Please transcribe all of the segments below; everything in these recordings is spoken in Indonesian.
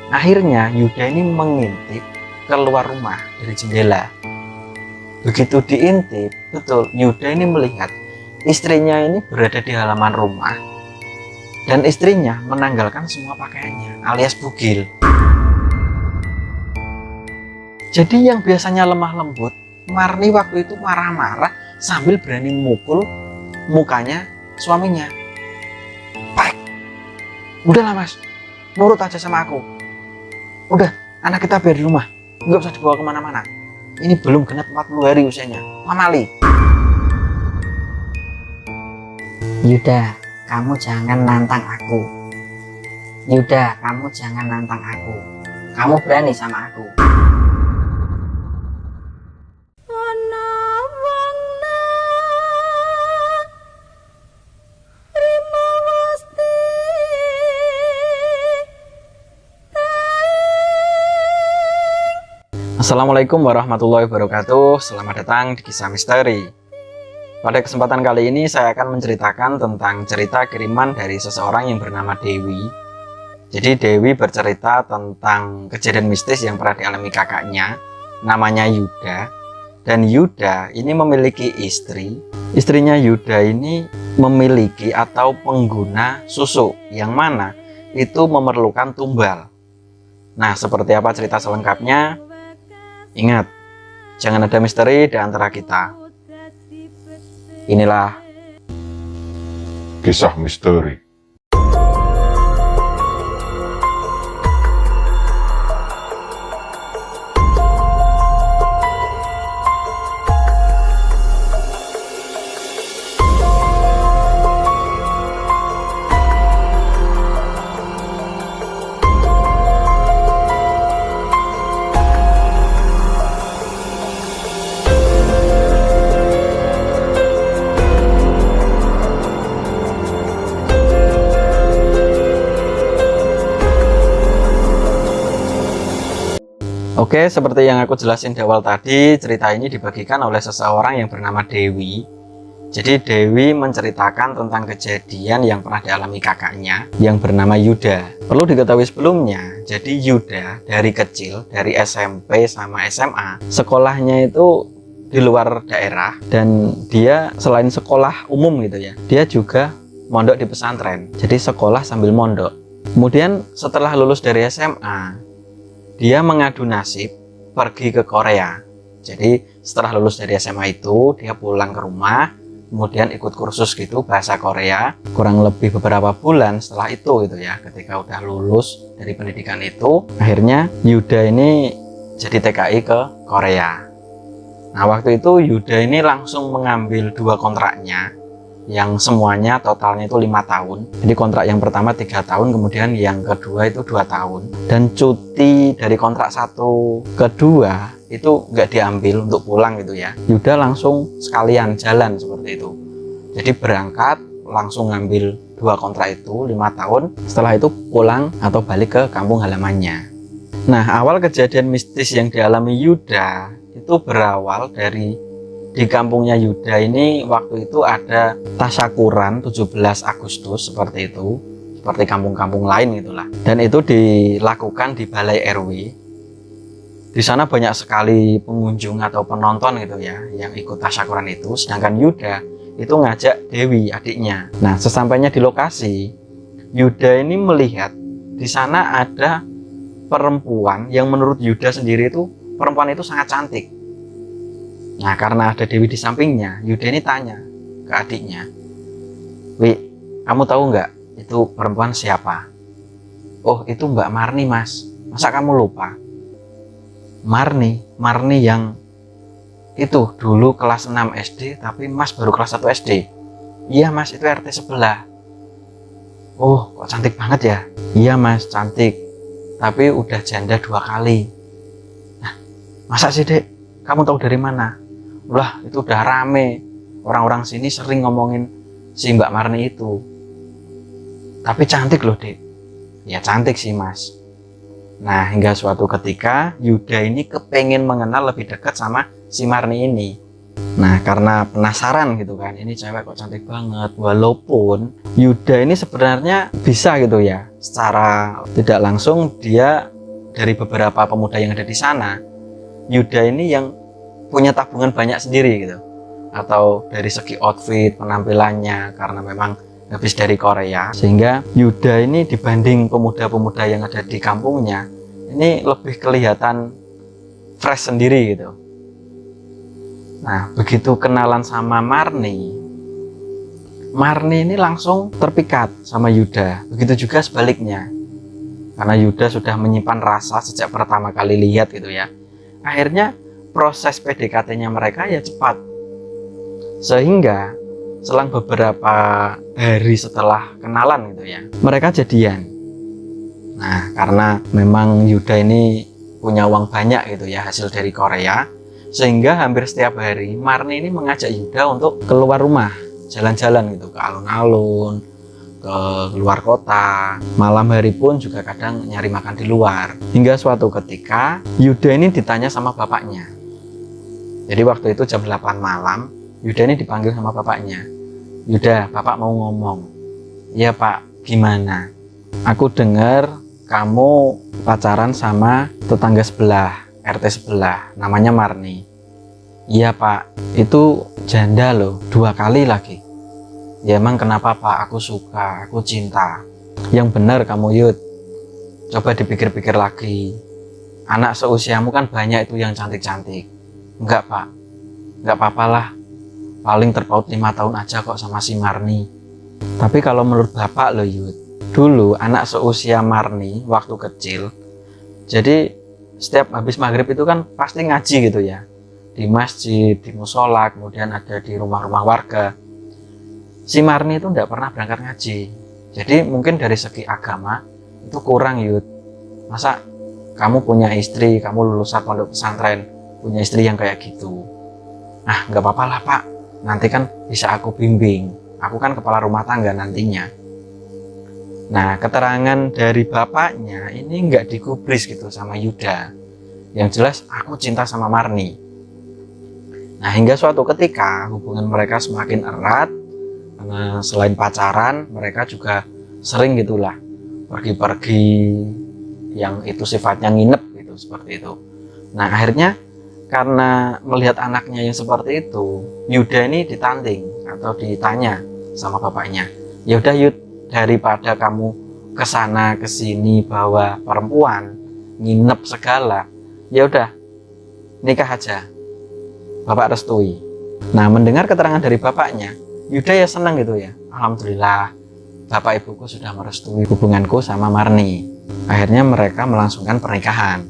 Akhirnya Yuda ini mengintip keluar rumah dari jendela. Begitu diintip, betul Yuda ini melihat istrinya ini berada di halaman rumah dan istrinya menanggalkan semua pakaiannya alias bugil. Jadi yang biasanya lemah lembut, Marni waktu itu marah-marah sambil berani mukul mukanya suaminya. Pak, udahlah mas, nurut aja sama aku. Udah, anak kita biar di rumah, nggak usah dibawa kemana-mana. Ini belum genap 40 hari usianya, pamali. Yuda, kamu jangan nantang aku. Yuda, kamu jangan nantang aku. Kamu berani sama aku. Assalamualaikum warahmatullahi wabarakatuh. Selamat datang di Kisah Misteri. Pada kesempatan kali ini saya akan menceritakan tentang cerita kiriman dari seseorang yang bernama Dewi. Jadi Dewi bercerita tentang kejadian mistis yang pernah dialami kakaknya, namanya Yuda. Dan Yuda ini memiliki istri. Istrinya Yuda ini memiliki atau pengguna susu, yang mana itu memerlukan tumbal. Nah, seperti apa cerita selengkapnya? Ingat, jangan ada misteri di antara kita. Inilah Kisah Misteri. Oke, seperti yang aku jelasin di awal tadi, cerita ini dibagikan oleh seseorang yang bernama Dewi. Jadi Dewi menceritakan tentang kejadian yang pernah dialami kakaknya yang bernama Yuda. Perlu diketahui sebelumnya, jadi Yuda dari kecil, dari SMP sama SMA, sekolahnya itu di luar daerah, dan dia selain sekolah umum gitu ya, dia juga mondok di pesantren. Jadi sekolah sambil mondok. Kemudian setelah lulus dari SMA, dia mengadu nasib pergi ke Korea. Jadi setelah lulus dari SMA itu dia pulang ke rumah, kemudian ikut kursus gitu bahasa Korea. Kurang lebih beberapa bulan setelah itu gitu ya, ketika udah lulus dari pendidikan itu, akhirnya Yuda ini jadi TKI ke Korea. Nah, waktu itu Yuda ini langsung mengambil 2 kontraknya, yang semuanya totalnya itu 5 tahun. Jadi kontrak yang pertama 3 tahun, kemudian yang kedua itu 2 tahun. Dan cuti dari kontrak 1 ke 2 itu nggak diambil untuk pulang gitu ya. Yuda langsung sekalian jalan seperti itu. Jadi berangkat langsung ngambil 2 kontrak itu 5 tahun. Setelah itu pulang atau balik ke kampung halamannya. Nah, awal kejadian mistis yang dialami Yuda itu berawal dari di kampungnya Yuda ini waktu itu ada tasyakuran 17 Agustus seperti itu, seperti kampung-kampung lain itulah. Dan itu dilakukan di Balai RW. Di sana banyak sekali pengunjung atau penonton gitu ya yang ikut tasyakuran itu, sedangkan Yuda itu ngajak Dewi adiknya. Nah, sesampainya di lokasi, Yuda ini melihat di sana ada perempuan yang menurut Yuda sendiri itu perempuan itu sangat cantik. Nah, karena ada Dewi di sampingnya, Yuda ini tanya ke adiknya, "Wi, kamu tahu nggak itu perempuan siapa?" "Oh, itu Mbak Marni, Mas. Masa kamu lupa?" Marni yang itu dulu kelas 6 SD, tapi Mas baru kelas 1 SD. "Iya, Mas, itu RT sebelah." "Oh, kok cantik banget ya?" "Iya, Mas, cantik. Tapi udah janda 2 kali." "Nah, masa sih, Dek? Kamu tahu dari mana?" "Lah, itu udah rame. Orang-orang sini sering ngomongin si Mbak Marni itu. Tapi cantik loh, Dek." "Ya cantik sih, Mas." Nah, hingga suatu ketika Yuda ini kepengen mengenal lebih dekat sama si Marni ini. Nah, karena penasaran gitu kan, ini cewek kok cantik banget. Walaupun Yuda ini sebenarnya bisa gitu ya, secara tidak langsung dia dari beberapa pemuda yang ada di sana, Yuda ini yang punya tabungan banyak sendiri gitu. Atau dari segi outfit, penampilannya, karena memang habis dari Korea, sehingga Yuda ini dibanding pemuda-pemuda yang ada di kampungnya, ini lebih kelihatan fresh sendiri gitu. Nah, begitu kenalan sama Marni ini langsung terpikat sama Yuda. Begitu juga sebaliknya, karena Yuda sudah menyimpan rasa sejak pertama kali lihat gitu ya. Akhirnya proses PDKT-nya mereka ya cepat, sehingga selang beberapa hari setelah kenalan gitu ya, mereka jadian. Nah, karena memang Yuda ini punya uang banyak gitu ya, hasil dari Korea, sehingga hampir setiap hari Marni ini mengajak Yuda untuk keluar rumah, jalan-jalan gitu, ke alun-alun, ke luar kota. Malam hari pun juga kadang nyari makan di luar. Hingga suatu ketika Yuda ini ditanya sama bapaknya. Jadi waktu itu jam 8 malam, Yuda ini dipanggil sama bapaknya. Yuda, bapak mau ngomong. Iya pak, gimana? Aku dengar kamu pacaran sama tetangga sebelah, RT sebelah, namanya Marni. Iya pak, itu janda loh, 2 kali lagi. Ya emang kenapa pak? Aku suka, aku cinta. Yang benar kamu Yud, coba dipikir-pikir lagi. Anak seusiamu kan banyak itu yang cantik-cantik. Enggak pak, enggak apa-apalah. Paling terpaut 5 tahun aja kok sama si Marni. Tapi kalau menurut bapak loh Yud, dulu anak seusia Marni waktu kecil, jadi setiap habis maghrib itu kan pasti ngaji gitu ya, di masjid, di musola, kemudian ada di rumah-rumah warga. Si Marni itu tidak pernah berangkat ngaji. Jadi mungkin dari segi agama itu kurang Yud. Masa kamu punya istri, kamu lulusan pondok pesantren, punya istri yang kayak gitu? Nah, nggak apa-apa lah pak, nanti kan bisa aku bimbing. Aku kan kepala rumah tangga nantinya. Nah, keterangan dari bapaknya ini nggak digubris gitu sama Yuda. Yang jelas aku cinta sama Marni. Nah, hingga suatu ketika hubungan mereka semakin erat, karena selain pacaran, mereka juga sering gitulah pergi-pergi yang itu sifatnya nginep gitu, seperti itu. Nah, akhirnya karena melihat anaknya yang seperti itu, Yuda ini ditanding atau ditanya sama bapaknya. Ya udah Yud, daripada kamu kesana kesini bawa perempuan, nginep segala, ya udah nikah aja. Bapak restui. Nah, mendengar keterangan dari bapaknya, Yuda ya senang gitu ya. Alhamdulillah, bapak ibuku sudah merestui hubunganku sama Marni. Akhirnya mereka melangsungkan pernikahan.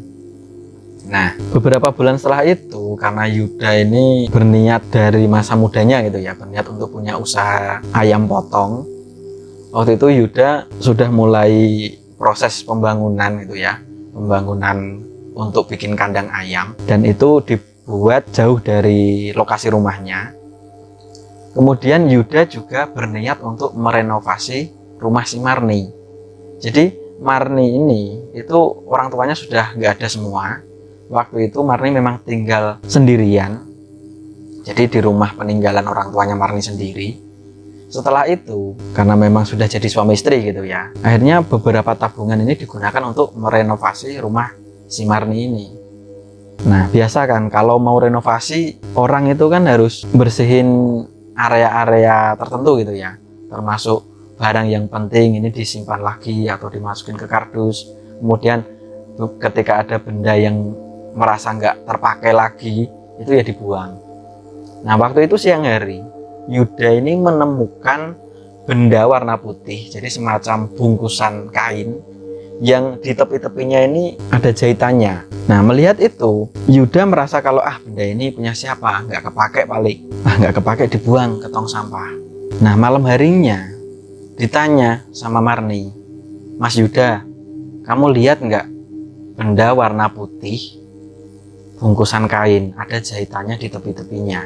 Nah, beberapa bulan setelah itu, karena Yuda ini berniat dari masa mudanya gitu ya, berniat untuk punya usaha ayam potong. Waktu itu Yuda sudah mulai proses pembangunan gitu ya, pembangunan untuk bikin kandang ayam, dan itu dibuat jauh dari lokasi rumahnya. Kemudian Yuda juga berniat untuk merenovasi rumah si Marni. Jadi Marni ini itu orang tuanya sudah nggak ada semua. Waktu itu Marni memang tinggal sendirian, jadi di rumah peninggalan orang tuanya Marni sendiri. Setelah itu, karena memang sudah jadi suami istri gitu ya, akhirnya beberapa tabungan ini digunakan untuk merenovasi rumah si Marni ini. Nah, biasa kan kalau mau renovasi, orang itu kan harus bersihin area-area tertentu gitu ya, termasuk barang yang penting ini disimpan lagi atau dimasukin ke kardus. Kemudian ketika ada benda yang merasa nggak terpakai lagi, itu ya dibuang. Nah, waktu itu siang hari, Yuda ini menemukan benda warna putih, jadi semacam bungkusan kain yang di tepi-tepinya ini ada jahitannya. Nah, melihat itu, Yuda merasa kalau benda ini punya siapa, nggak kepake paling, nggak kepake dibuang ke tong sampah. Nah, malam harinya ditanya sama Marni, Mas Yuda, kamu lihat nggak benda warna putih, bungkusan kain, ada jahitannya di tepi-tepinya?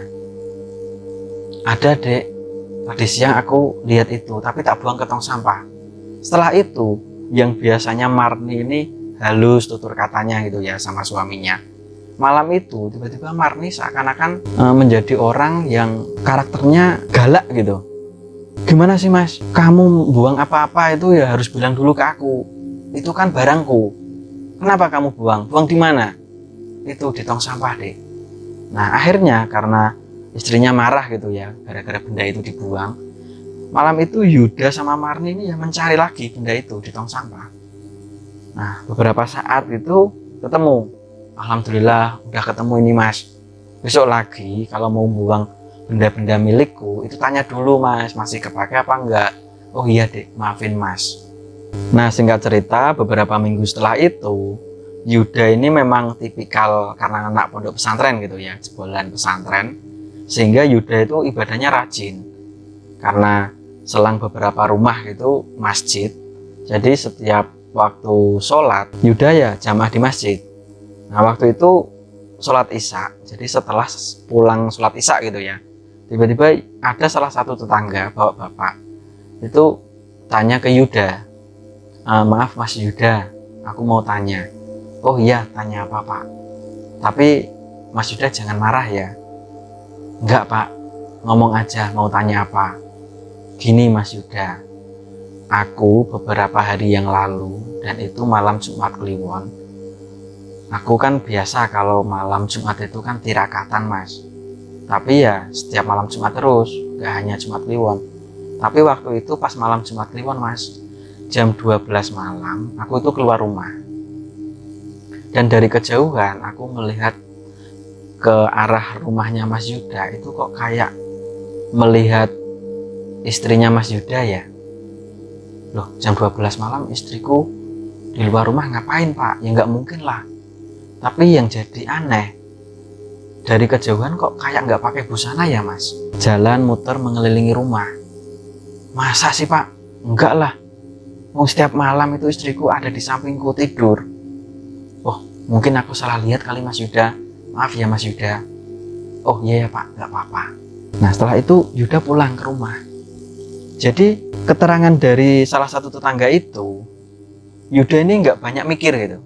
Ada dek, tadi siang aku lihat itu, tapi tak buang ke tong sampah. Setelah itu, yang biasanya Marni ini halus tutur katanya gitu ya sama suaminya, malam itu tiba-tiba Marni seakan-akan menjadi orang yang karakternya galak gitu. Gimana sih mas, kamu buang apa-apa itu ya harus bilang dulu ke aku, itu kan barangku, kenapa kamu buang? Buang di mana? Itu di tong sampah, Dek. Nah, akhirnya karena istrinya marah gitu ya, gara-gara benda itu dibuang. Malam itu Yuda sama Marni ini ya mencari lagi benda itu di tong sampah. Nah, beberapa saat itu ketemu. Alhamdulillah udah ketemu ini Mas. Besok lagi kalau mau buang benda-benda milikku, itu tanya dulu Mas, masih kepake apa enggak? Oh iya Dek, maafin Mas. Nah, singkat cerita, beberapa minggu setelah itu, Yuda ini memang tipikal karena anak pondok pesantren gitu ya, jebolan pesantren, sehingga Yuda itu ibadahnya rajin. Karena selang beberapa rumah itu masjid, jadi setiap waktu sholat, Yuda ya jamaah di masjid. Nah, waktu itu sholat isya, jadi setelah pulang sholat isya gitu ya, tiba-tiba ada salah satu tetangga bawa bapak, itu tanya ke Yuda, maaf Mas Yuda, aku mau tanya. Oh iya, tanya apa Pak? Tapi Mas Yuda jangan marah ya. Enggak Pak, ngomong aja mau tanya apa. Gini Mas Yuda, aku beberapa hari yang lalu, dan itu malam Jumat Kliwon. Aku kan biasa kalau malam Jumat itu kan tirakatan Mas. Tapi ya setiap malam Jumat terus, gak hanya Jumat Kliwon. Tapi waktu itu pas malam Jumat Kliwon Mas, jam 12 malam, aku itu keluar rumah. Dan dari kejauhan aku melihat ke arah rumahnya Mas Yuda, itu kok kayak melihat istrinya Mas Yuda ya. Loh, jam 12 malam istriku di luar rumah ngapain Pak? Ya nggak mungkin lah. Tapi yang jadi aneh, dari kejauhan kok kayak nggak pakai busana ya Mas. Jalan muter mengelilingi rumah. Masa sih Pak? Enggak lah. Mau setiap malam itu istriku ada di sampingku tidur. Oh, mungkin aku salah lihat kali Mas Yuda. Maaf ya Mas Yuda. Oh iya ya Pak, nggak apa-apa. Nah, setelah itu Yuda pulang ke rumah. Jadi keterangan dari salah satu tetangga itu, Yuda ini nggak banyak mikir gitu.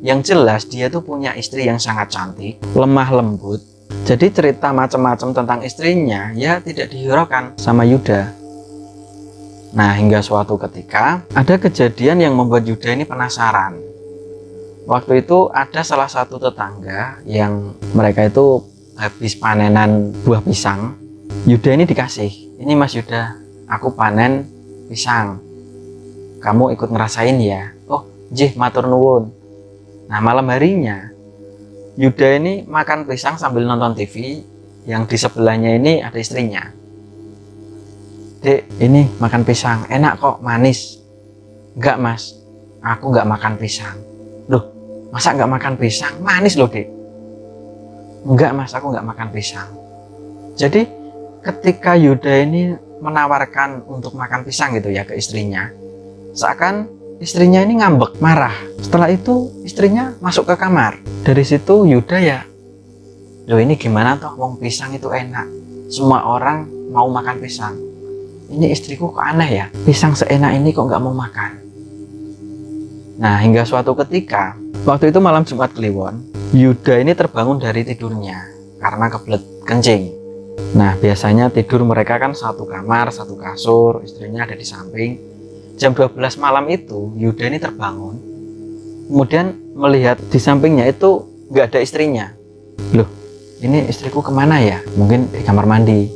Yang jelas dia tuh punya istri yang sangat cantik, lemah lembut. Jadi cerita macam-macam tentang istrinya ya tidak dihiraukan sama Yuda. Nah, hingga suatu ketika ada kejadian yang membuat Yuda ini penasaran. Waktu itu ada salah satu tetangga yang mereka itu habis panenan buah pisang. Yuda ini dikasih, ini Mas Yuda, aku panen pisang. Kamu ikut ngerasain ya? Oh, jih matur nuwun. Nah, malam harinya Yuda ini makan pisang sambil nonton TV. Yang di sebelahnya ini ada istrinya. Dek, ini makan pisang, enak kok, manis. Enggak Mas, aku enggak makan pisang. Loh, masa nggak makan pisang? Manis loh Dek. Enggak Mas, aku nggak makan pisang. Jadi ketika Yuda ini menawarkan untuk makan pisang gitu ya ke istrinya, seakan istrinya ini ngambek, marah. Setelah itu istrinya masuk ke kamar. Dari situ Yuda ya, loh ini gimana toh, wong pisang itu enak, semua orang mau makan pisang. Ini istriku kok aneh ya, pisang seenak ini kok nggak mau makan. Nah, hingga suatu ketika, waktu itu malam Jumat Kliwon, Yuda ini terbangun dari tidurnya karena kebelet kencing. Nah, biasanya tidur mereka kan satu kamar, satu kasur, istrinya ada di samping. Jam 12 malam itu, Yuda ini terbangun. Kemudian melihat di sampingnya itu nggak ada istrinya. Loh, ini istriku kemana ya? Mungkin di kamar mandi.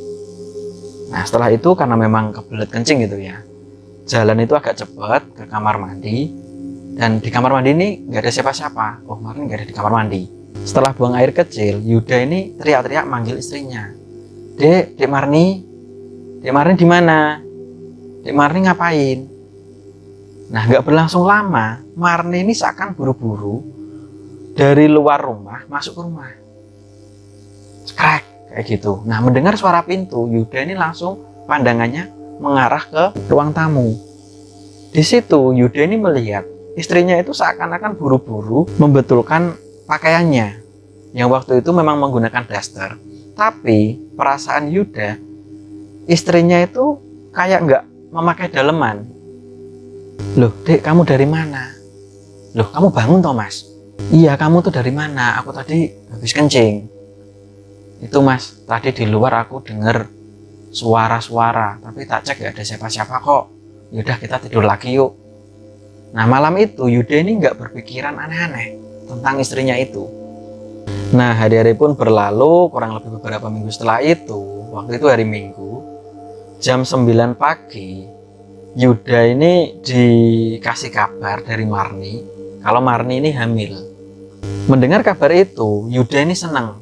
Nah, setelah itu karena memang kebelet kencing gitu ya, jalan itu agak cepat ke kamar mandi. Dan di kamar mandi ini nggak ada siapa-siapa. Oh, kemarin nggak ada di kamar mandi. Setelah buang air kecil, Yuda ini teriak-teriak manggil istrinya. Dek Marni, Dek Marni di mana? Dek Marni ngapain? Nah, nggak berlangsung lama, Marni ini seakan buru-buru dari luar rumah masuk ke rumah. Cekrek, kayak gitu. Nah, mendengar suara pintu, Yuda ini langsung pandangannya mengarah ke ruang tamu. Di situ Yuda ini melihat istrinya itu seakan-akan buru-buru membetulkan pakaiannya, yang waktu itu memang menggunakan daster. Tapi perasaan Yuda, istrinya itu kayak nggak memakai daleman. Loh Dek, kamu dari mana? Loh, kamu bangun toh Mas? Iya, kamu tuh dari mana? Aku tadi habis kencing. Itu Mas, tadi di luar aku dengar suara-suara, tapi tak cek gak ada siapa-siapa kok. Yaudah kita tidur lagi yuk. Nah, malam itu Yuda ini nggak berpikiran aneh-aneh tentang istrinya itu. Nah, hari-hari pun berlalu, kurang lebih beberapa minggu setelah itu, waktu itu hari Minggu, jam 9 pagi, Yuda ini dikasih kabar dari Marni, kalau Marni ini hamil. Mendengar kabar itu, Yuda ini senang.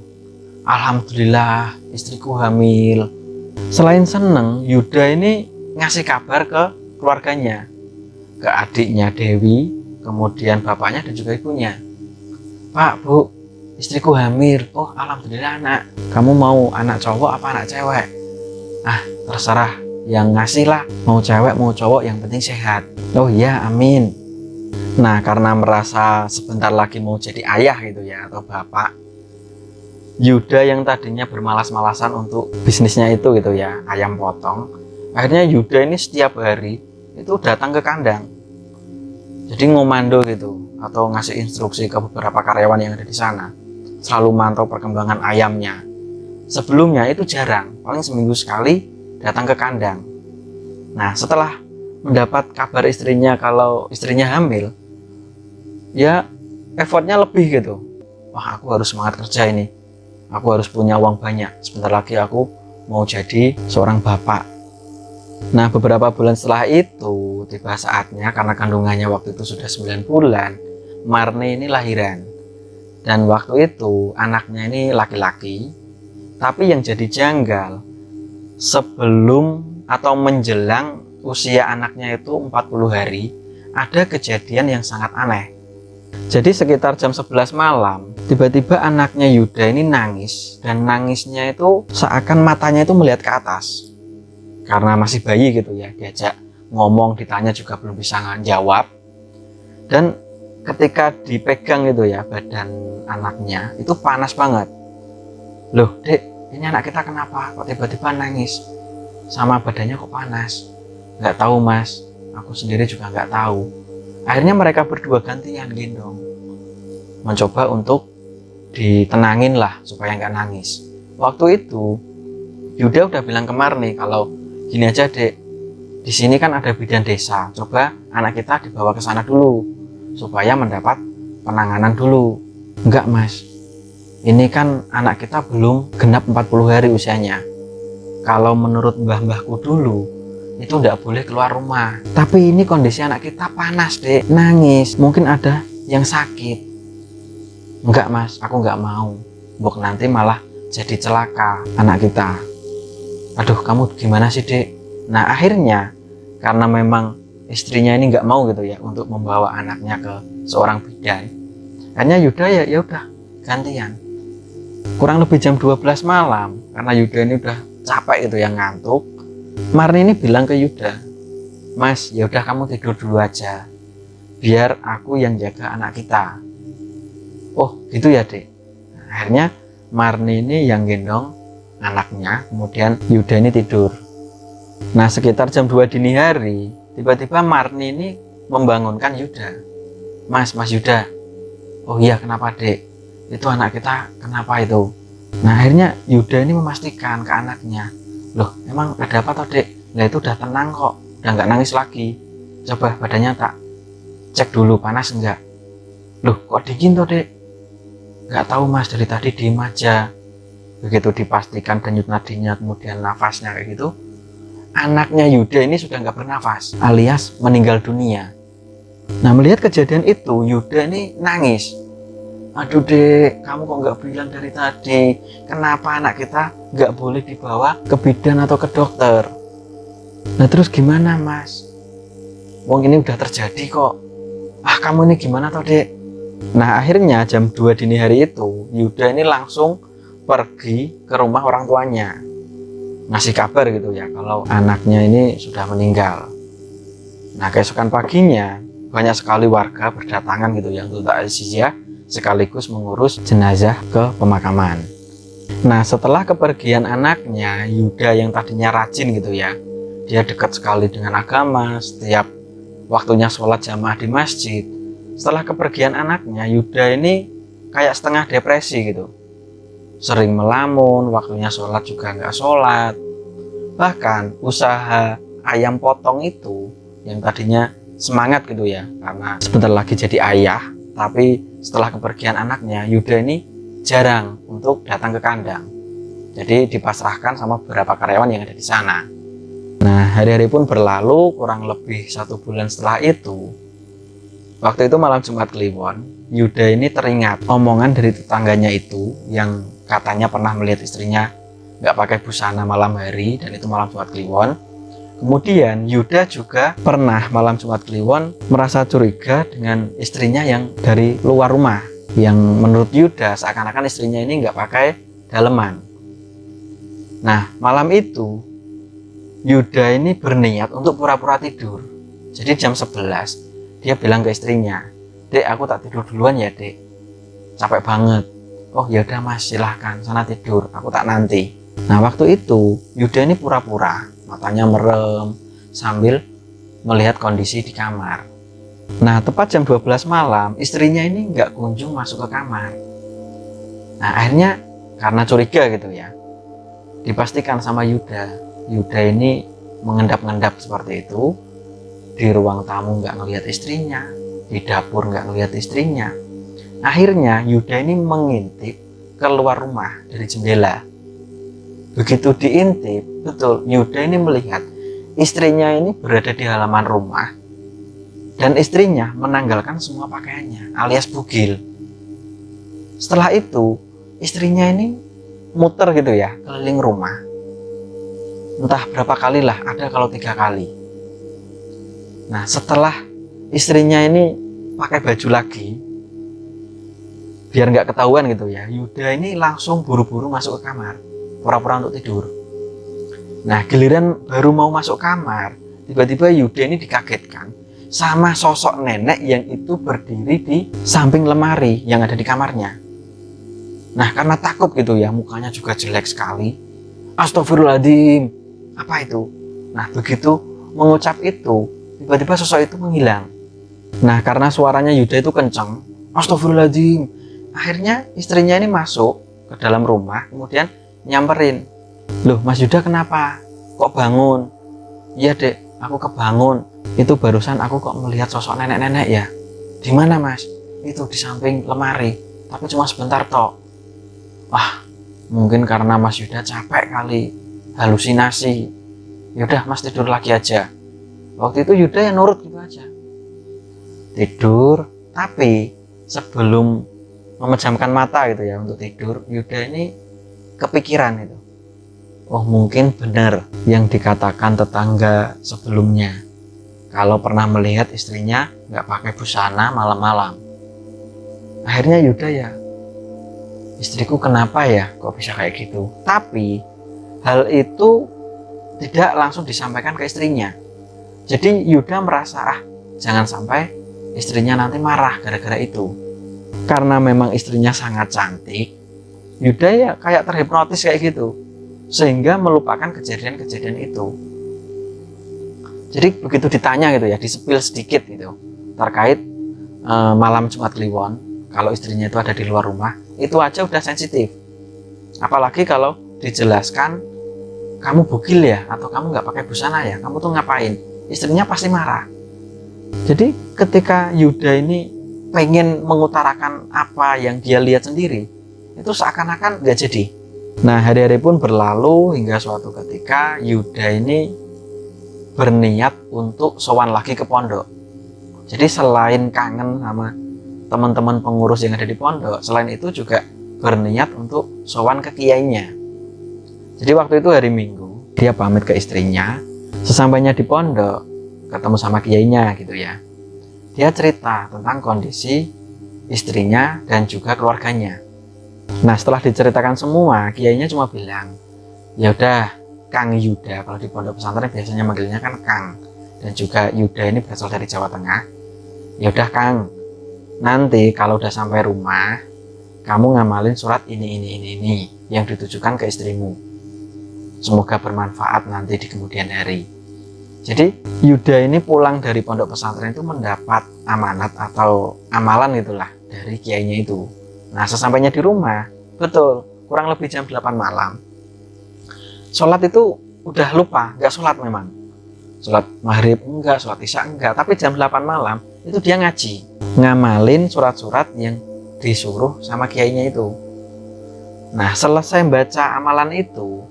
Alhamdulillah, istriku hamil. Selain senang, Yuda ini ngasih kabar ke keluarganya, ke adiknya Dewi, kemudian bapaknya dan juga ibunya. Pak, Bu, istriku hamil. Oh, alhamdulillah nak. Kamu mau anak cowok apa anak cewek? Ah, terserah, yang ngasih lah. Mau cewek mau cowok yang penting sehat. Oh iya, amin. Nah, karena merasa sebentar lagi mau jadi ayah gitu ya, atau bapak, Yuda yang tadinya bermalas-malasan untuk bisnisnya itu gitu ya, ayam potong, akhirnya Yuda ini setiap hari itu datang ke kandang. Jadi ngomando gitu, atau ngasih instruksi ke beberapa karyawan yang ada di sana, selalu mantau perkembangan ayamnya. Sebelumnya itu jarang, paling seminggu sekali datang ke kandang. Nah, setelah mendapat kabar istrinya kalau istrinya hamil, ya effortnya lebih gitu. Wah, aku harus semangat kerja ini, aku harus punya uang banyak, sebentar lagi aku mau jadi seorang bapak. Nah, beberapa bulan setelah itu, tiba saatnya karena kandungannya waktu itu sudah 9 bulan, Marni ini lahiran. Dan waktu itu anaknya ini laki-laki, tapi yang jadi janggal, sebelum atau menjelang usia anaknya itu 40 hari, ada kejadian yang sangat aneh. Jadi sekitar jam 11 malam, tiba-tiba anaknya Yuda ini nangis, dan nangisnya itu seakan matanya itu melihat ke atas. Karena masih bayi gitu ya, diajak ngomong, ditanya juga belum bisa jawab. Dan ketika dipegang gitu ya, badan anaknya itu panas banget. Loh Dek, ini anak kita kenapa kok tiba-tiba nangis, sama badannya kok panas? Nggak tahu Mas, aku sendiri juga nggak tahu. Akhirnya mereka berdua gantian gendong, mencoba untuk ditenangin lah supaya nggak nangis. Waktu itu Yuda udah bilang ke Marni kalau gini aja Dek, di sini kan ada bidan desa, coba anak kita dibawa ke sana dulu supaya mendapat penanganan dulu. Enggak Mas, ini kan anak kita belum genap 40 hari usianya. Kalau menurut mbah-mbahku dulu, itu enggak boleh keluar rumah. Tapi ini kondisi anak kita panas Dek, nangis, mungkin ada yang sakit. Enggak Mas, aku enggak mau, Bok nanti malah jadi celaka anak kita. Aduh, kamu gimana sih Dek? Nah, akhirnya karena memang istrinya ini nggak mau gitu ya untuk membawa anaknya ke seorang bidan, akhirnya Yuda ya udah gantian. Kurang lebih jam 12 malam, karena Yuda ini udah capek gitu ya, ngantuk, Marni ini bilang ke Yuda, Mas, ya udah kamu tidur dulu aja, biar aku yang jaga anak kita. Oh gitu ya Dek. Nah, akhirnya Marni ini yang gendong anaknya, kemudian Yuda ini tidur. Nah, sekitar jam 2 dini hari, tiba-tiba Marni ini membangunkan Yuda. Mas Yuda. Oh iya, kenapa Dek? Itu anak kita kenapa itu? Nah, akhirnya Yuda ini memastikan ke anaknya, loh emang ada apa toh Dek? Nah, itu udah tenang kok, udah nggak nangis lagi. Coba badannya tak cek dulu, panas enggak? Loh kok dingin toh Dek? Nggak tahu Mas, dari tadi diem aja. Begitu dipastikan denyut nadinya, kemudian nafasnya kayak gitu, anaknya Yuda ini sudah nggak bernafas, alias meninggal dunia. Nah, melihat kejadian itu, Yuda ini nangis. Aduh Dek, kamu kok nggak bilang dari tadi, kenapa anak kita nggak boleh dibawa ke bidan atau ke dokter? Nah terus gimana Mas? Wong ini udah terjadi kok. Ah, kamu ini gimana toh Dek? Nah, akhirnya jam 2 dini hari itu, Yuda ini langsung pergi ke rumah orang tuanya, ngasih kabar gitu ya kalau anaknya ini sudah meninggal. Nah, keesokan paginya banyak sekali warga berdatangan gitu ya untuk takziah sekaligus mengurus jenazah ke pemakaman. Nah, setelah kepergian anaknya, Yuda yang tadinya rajin gitu ya, dia dekat sekali dengan agama, setiap waktunya sholat jamaah di masjid. Setelah kepergian anaknya, Yuda ini kayak setengah depresi gitu, sering melamun, waktunya sholat juga nggak sholat. Bahkan usaha ayam potong itu yang tadinya semangat gitu ya, karena sebentar lagi jadi ayah. Tapi setelah kepergian anaknya, Yuda ini jarang untuk datang ke kandang. Jadi dipasrahkan sama beberapa karyawan yang ada di sana. Nah, hari-hari pun berlalu, kurang lebih 1 bulan setelah itu. Waktu itu malam Jumat Kliwon, Yuda ini teringat omongan dari tetangganya itu yang katanya pernah melihat istrinya nggak pakai busana malam hari, dan itu malam Jumat Kliwon. Kemudian Yuda juga pernah malam Jumat Kliwon merasa curiga dengan istrinya yang dari luar rumah, yang menurut Yuda seakan-akan istrinya ini nggak pakai daleman. Nah, malam itu Yuda ini berniat untuk pura-pura tidur. Jadi jam 11 dia bilang ke istrinya, "Dek, aku tak tidur duluan ya, Dek. Capek banget." "Oh, ya udah Mas, silahkan sana tidur, aku tak nanti." Nah, waktu itu Yuda ini pura-pura, matanya merem sambil melihat kondisi di kamar. Nah, tepat jam 12 malam, istrinya ini nggak kunjung masuk ke kamar. Nah, akhirnya karena curiga gitu ya, dipastikan sama Yuda. Yuda ini mengendap-endap seperti itu. Di ruang tamu nggak ngelihat istrinya, di dapur nggak ngelihat istrinya. Akhirnya Yuda ini mengintip keluar rumah dari jendela. Begitu diintip, betul Yuda ini melihat istrinya ini berada di halaman rumah, dan istrinya menanggalkan semua pakaiannya alias bugil. Setelah itu istrinya ini muter gitu ya keliling rumah, entah berapa kali lah, ada kalau 3 kali. Nah, setelah istrinya ini pakai baju lagi biar nggak ketahuan gitu ya, Yuda ini langsung buru-buru masuk ke kamar, pura-pura untuk tidur. Nah, giliran baru mau masuk kamar, tiba-tiba Yuda ini dikagetkan sama sosok nenek yang itu berdiri di samping lemari yang ada di kamarnya. Nah, karena takut gitu ya, mukanya juga jelek sekali. "Astagfirullahaladzim, apa itu?" Nah, begitu mengucap itu, tiba-tiba sosok itu menghilang. Nah, karena suaranya Yuda itu kencang, "Astagfirullahaladzim." Akhirnya istrinya ini masuk ke dalam rumah, kemudian nyamperin. "Loh, Mas Yuda kenapa? Kok bangun?" "Iya, Dek, aku kebangun. Itu barusan aku kok melihat sosok nenek-nenek ya." "Di mana, Mas?" "Itu di samping lemari, tapi cuma sebentar tok." Wah, mungkin karena Mas Yuda capek kali, halusinasi. "Yaudah Mas, tidur lagi aja." Waktu itu Yuda yang nurut gitu aja, tidur. Tapi sebelum memejamkan mata gitu ya untuk tidur, Yuda ini kepikiran itu, oh mungkin benar yang dikatakan tetangga sebelumnya, kalau pernah melihat istrinya nggak pakai busana malam-malam. Akhirnya Yuda ya, istriku kenapa ya kok bisa kayak gitu. Tapi hal itu tidak langsung disampaikan ke istrinya. Jadi Yuda merasa, jangan sampai istrinya nanti marah gara-gara itu. Karena memang istrinya sangat cantik, Yuda ya kayak terhipnotis kayak gitu, sehingga melupakan kejadian-kejadian itu. Jadi begitu ditanya gitu ya, disepil sedikit gitu terkait malam Jumat Kliwon, kalau istrinya itu ada di luar rumah, itu aja udah sensitif. Apalagi kalau dijelaskan, "Kamu bugil ya, atau kamu nggak pakai busana ya, kamu tuh ngapain?" Istrinya pasti marah. Jadi ketika Yuda ini pengen mengutarakan apa yang dia lihat sendiri, itu seakan-akan nggak jadi. Nah, hari-hari pun berlalu hingga suatu ketika Yuda ini berniat untuk sowan lagi ke pondok. Jadi selain kangen sama teman-teman pengurus yang ada di pondok, selain itu juga berniat untuk sowan ke kiainya. Jadi waktu itu hari Minggu, dia pamit ke istrinya. Sesampainya di pondok, ketemu sama kiainya gitu ya, dia cerita tentang kondisi istrinya dan juga keluarganya. Nah, setelah diceritakan semua, kiainya cuma bilang, "Ya udah, Kang Yuda," kalau di pondok pesantren biasanya manggilnya kan Kang, dan juga Yuda ini berasal dari Jawa Tengah. "Ya udah Kang, nanti kalau udah sampai rumah, kamu ngamalin surat ini yang ditujukan ke istrimu. Semoga bermanfaat nanti di kemudian hari." Jadi Yuda ini pulang dari pondok pesantren itu mendapat amanat atau amalan itulah dari kiainya itu. Nah, sesampainya di rumah, betul kurang lebih jam 8 malam, sholat itu udah lupa, nggak sholat memang. sholat maghrib enggak, sholat isya enggak, tapi jam 8 malam itu dia ngaji, ngamalin surat-surat yang disuruh sama kiainya itu. Nah, selesai baca amalan itu,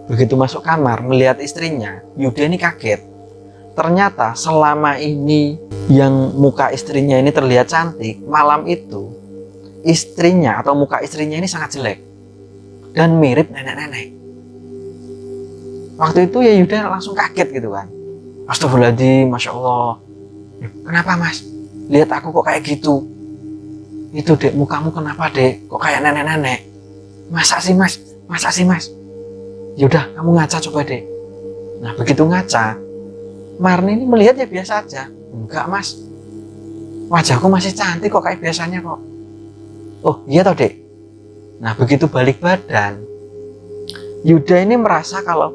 begitu masuk kamar melihat istrinya, Yuda ini kaget. Ternyata selama ini yang muka istrinya ini terlihat cantik, malam itu istrinya atau muka istrinya ini sangat jelek dan mirip nenek-nenek. Waktu itu ya Yuda langsung kaget gitu kan. Astagfirullahaladzim, Masya Allah. Kenapa mas? Lihat aku kok kayak gitu. Itu dek, mukamu kenapa dek? Kok kayak nenek-nenek? Masa sih mas? Masa sih mas? Yaudah, kamu ngaca coba dek. Nah begitu ngaca, Marni ini melihat ya biasa aja. Enggak mas, wajahku masih cantik kok kayak biasanya kok. Oh iya toh dek. Nah begitu balik badan, Yuda ini merasa kalau,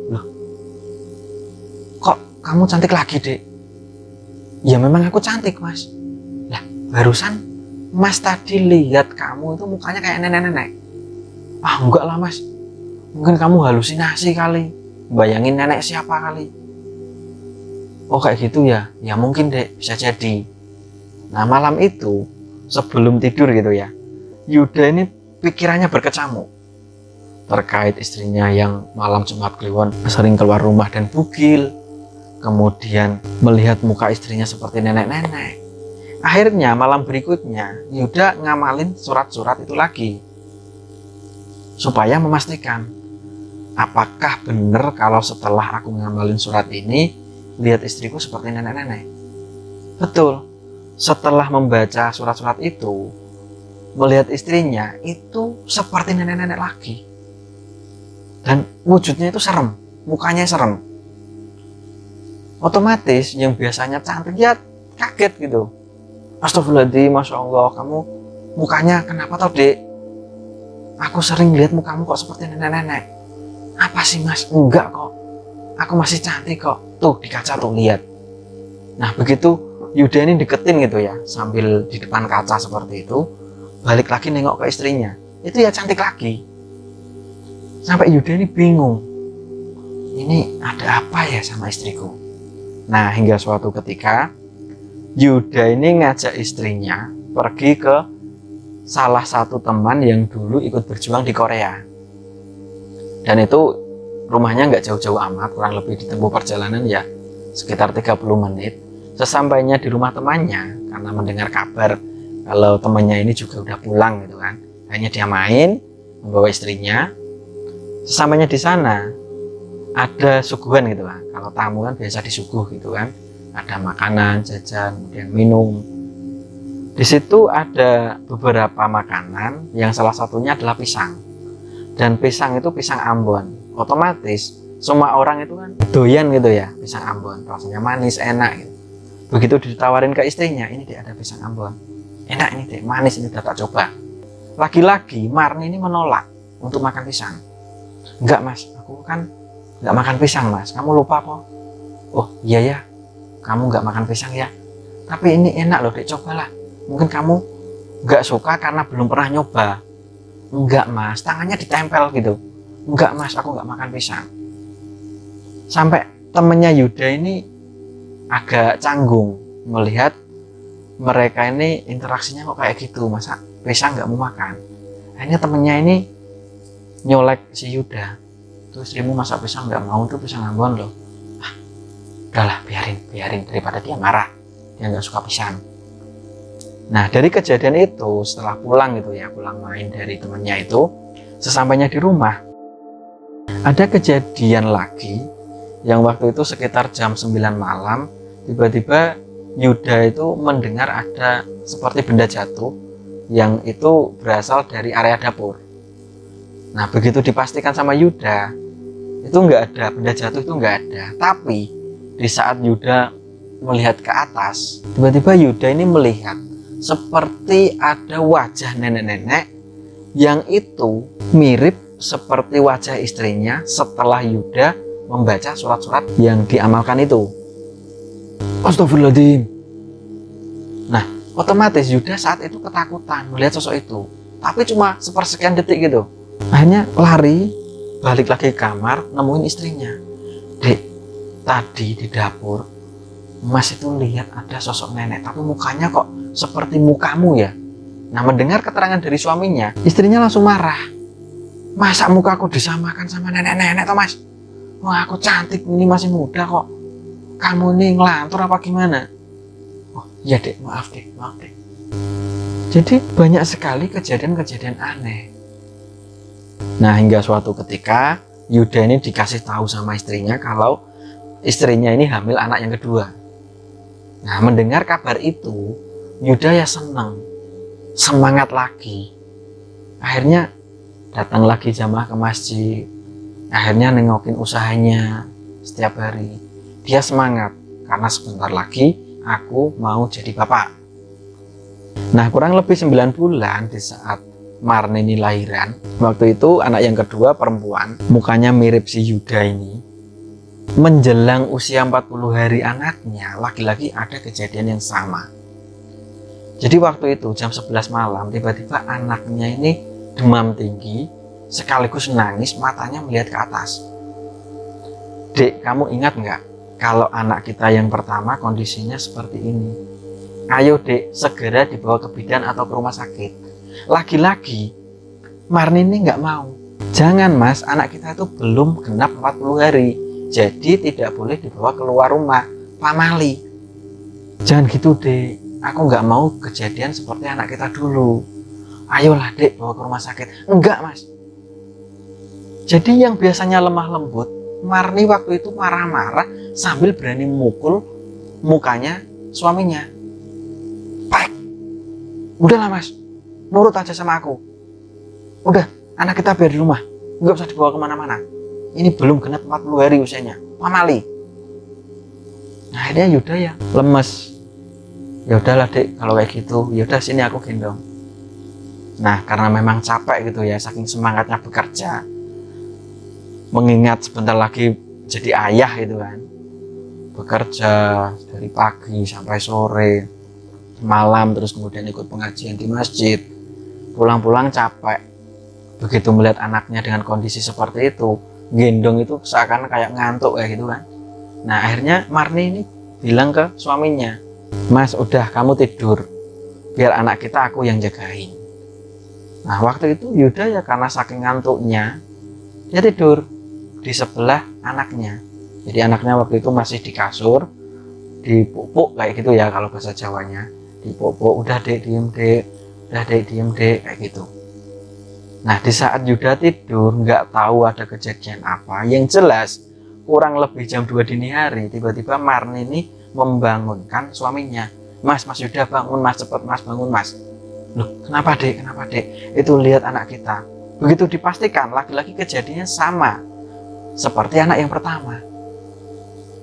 loh kok kamu cantik lagi dek? Ya memang aku cantik mas. Lah barusan mas tadi lihat kamu itu mukanya kayak nenek-nenek. Ah enggak lah mas, mungkin kamu halusinasi kali, bayangin nenek siapa kali. Oh kayak gitu ya, ya mungkin dek, bisa jadi. Nah malam itu sebelum tidur gitu ya, Yuda ini pikirannya berkecamuk terkait istrinya yang malam Jumat Kliwon sering keluar rumah dan bugil, kemudian melihat muka istrinya seperti nenek-nenek. Akhirnya malam berikutnya Yuda ngamalin surat-surat itu lagi supaya memastikan apakah benar kalau setelah aku ngamalin surat ini lihat istriku seperti nenek-nenek. Betul, setelah membaca surat-surat itu melihat istrinya itu seperti nenek-nenek lagi dan wujudnya itu serem, mukanya serem. Otomatis yang biasanya cantik ya kaget gitu. Astagfirullahaladzim, Masya Allah, kamu mukanya kenapa tau dek? Aku sering lihat mukamu kok seperti nenek-nenek. Apa sih mas? Enggak kok, aku masih cantik kok. Tuh di kaca tuh lihat. Nah begitu Yuda ini deketin gitu ya, sambil di depan kaca seperti itu, balik lagi nengok ke istrinya, itu ya cantik lagi. Sampai Yuda ini bingung, ini ada apa ya sama istriku. Nah hingga suatu ketika Yuda ini ngajak istrinya pergi ke salah satu teman yang dulu ikut berjuang di Korea. Dan itu rumahnya nggak jauh-jauh amat, kurang lebih ditempuh perjalanan ya sekitar 30 menit. Sesampainya di rumah temannya, karena mendengar kabar kalau temannya ini juga udah pulang gitu kan, hanya dia main membawa istrinya. Sesampainya di sana ada suguhan gitu kan, kalau tamu kan biasa disuguh gitu kan, ada makanan, jajan, kemudian minum. Di situ ada beberapa makanan yang salah satunya adalah pisang, dan pisang itu pisang Ambon. Otomatis semua orang itu kan doyan gitu ya pisang Ambon, rasanya manis, enak gitu. Begitu ditawarin ke istrinya, ini dek ada pisang Ambon, enak ini dek, manis, ini udah tak coba. Lagi-lagi Marni ini menolak untuk makan pisang. Enggak mas, aku kan nggak makan pisang mas, kamu lupa apa? Oh iya ya, kamu nggak makan pisang ya, tapi ini enak loh dek, cobalah. Mungkin kamu nggak suka karena belum pernah nyoba. Enggak mas, tangannya ditempel gitu. Enggak mas, aku nggak makan pisang. Sampai temennya Yuda ini agak canggung melihat mereka ini interaksinya kok kayak gitu, masa pisang nggak mau makan. Akhirnya temennya ini nyolek si Yuda, tuh istrimu masak pisang nggak mau, tuh pisang Ambon loh. Ah, udahlah biarin daripada dia marah, dia nggak suka pisang. Nah dari kejadian itu setelah pulang gitu ya, pulang main dari temennya itu, sesampainya di rumah ada kejadian lagi yang waktu itu sekitar jam 9 malam, tiba-tiba Yuda itu mendengar ada seperti benda jatuh yang itu berasal dari area dapur. Nah begitu dipastikan sama Yuda, itu nggak ada, benda jatuh itu nggak ada. Tapi di saat Yuda melihat ke atas, tiba-tiba Yuda ini melihat seperti ada wajah nenek-nenek yang itu mirip seperti wajah istrinya setelah Yuda membaca surat-surat yang diamalkan itu. Astagfirullahaladzim. Nah otomatis Yuda saat itu ketakutan melihat sosok itu, tapi cuma sepersekian detik gitu. Akhirnya lari balik lagi ke kamar, nemuin istrinya. Dek, tadi di dapur, Mas itu lihat ada sosok nenek, tapi mukanya kok seperti mukamu ya. Nah, mendengar keterangan dari suaminya, istrinya langsung marah. Masa mukaku disamakan sama nenek-nenek toh Mas? Wah, aku cantik, ini masih muda kok. Kamu ini ngelantur apa gimana? Oh iya dek, maaf dek. Jadi banyak sekali kejadian-kejadian aneh. Nah, hingga suatu ketika Yuda ini dikasih tahu sama istrinya kalau istrinya ini hamil anak yang kedua. Nah, mendengar kabar itu, Yuda ya senang, semangat lagi. Akhirnya datang lagi jamaah ke masjid. Akhirnya nengokin usahanya setiap hari. Dia semangat karena sebentar lagi aku mau jadi bapak. Nah, kurang lebih 9 bulan di saat Marni ini lahiran. Waktu itu anak yang kedua perempuan, mukanya mirip si Yuda ini. Menjelang usia 40 hari anaknya, lagi-lagi ada kejadian yang sama. Jadi waktu itu jam 11 malam, tiba-tiba anaknya ini demam tinggi, sekaligus nangis, matanya melihat ke atas. Dek, kamu ingat nggak kalau anak kita yang pertama kondisinya seperti ini? Ayo dek, segera dibawa ke bidan atau ke rumah sakit. Lagi-lagi, Marni ini nggak mau. Jangan mas, anak kita itu belum genap 40 hari. Jadi tidak boleh dibawa keluar rumah, pamali. Jangan gitu dek, aku nggak mau kejadian seperti anak kita dulu. Ayolah dek, bawa ke rumah sakit. Enggak mas. Jadi yang biasanya lemah lembut, Marni waktu itu marah-marah sambil berani mukul mukanya suaminya. Pak, udahlah mas, nurut aja sama aku. Udah, anak kita biar di rumah, nggak usah dibawa kemana-mana. Ini belum genap 40 hari usianya, pamali. Nah, akhirnya Yuda ya lemes. Ya udahlah dek, kalau kayak gitu, ya udah sini aku gendong. Nah, karena memang capek gitu ya, saking semangatnya bekerja, mengingat sebentar lagi jadi ayah gitu kan, bekerja dari pagi sampai sore, malam, terus kemudian ikut pengajian di masjid, pulang-pulang capek. Begitu melihat anaknya dengan kondisi seperti itu, gendong itu seakan kayak ngantuk kayak gitu kan. Nah, akhirnya Marni ini bilang ke suaminya, mas udah kamu tidur, biar anak kita aku yang jagain. Nah, waktu itu Yuda ya karena saking ngantuknya, dia tidur di sebelah anaknya. Jadi anaknya waktu itu masih di kasur, dipupuk kayak gitu ya kalau bahasa Jawanya, dipupuk, udah dek diem dek, udah dek diem dek, kayak gitu. Nah, di saat Yuda tidur, nggak tahu ada kejadian apa, yang jelas kurang lebih jam 2 dini hari, tiba-tiba Marni ini membangunkan suaminya. Mas Yuda bangun mas, cepet mas, bangun mas. Loh, kenapa dek, itu lihat anak kita. Begitu dipastikan, laki-laki kejadiannya sama seperti anak yang pertama.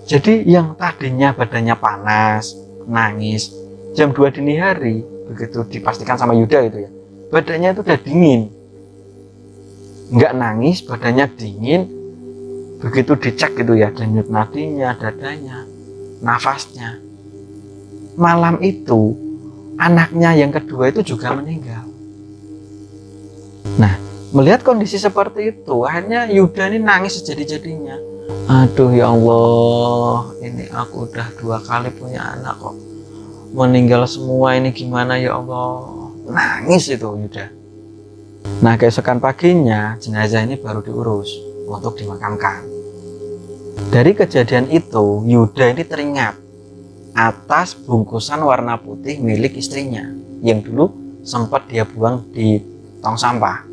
Jadi yang tadinya badannya panas, nangis, jam 2 dini hari, begitu dipastikan sama Yuda itu ya, badannya itu udah dingin. Nggak nangis, badannya dingin. Begitu dicek gitu ya, denyut nadinya, dadanya, nafasnya. Malam itu anaknya yang kedua itu juga meninggal. Nah, melihat kondisi seperti itu, akhirnya Yuda ini nangis sejadi-jadinya. Aduh ya Allah, ini aku udah 2 kali punya anak kok meninggal semua, ini gimana ya Allah. Nangis itu Yuda. Nah, keesokan paginya jenazah ini baru diurus untuk dimakamkan. Dari kejadian itu, Yuda ini teringat atas bungkusan warna putih milik istrinya yang dulu sempat dia buang di tong sampah.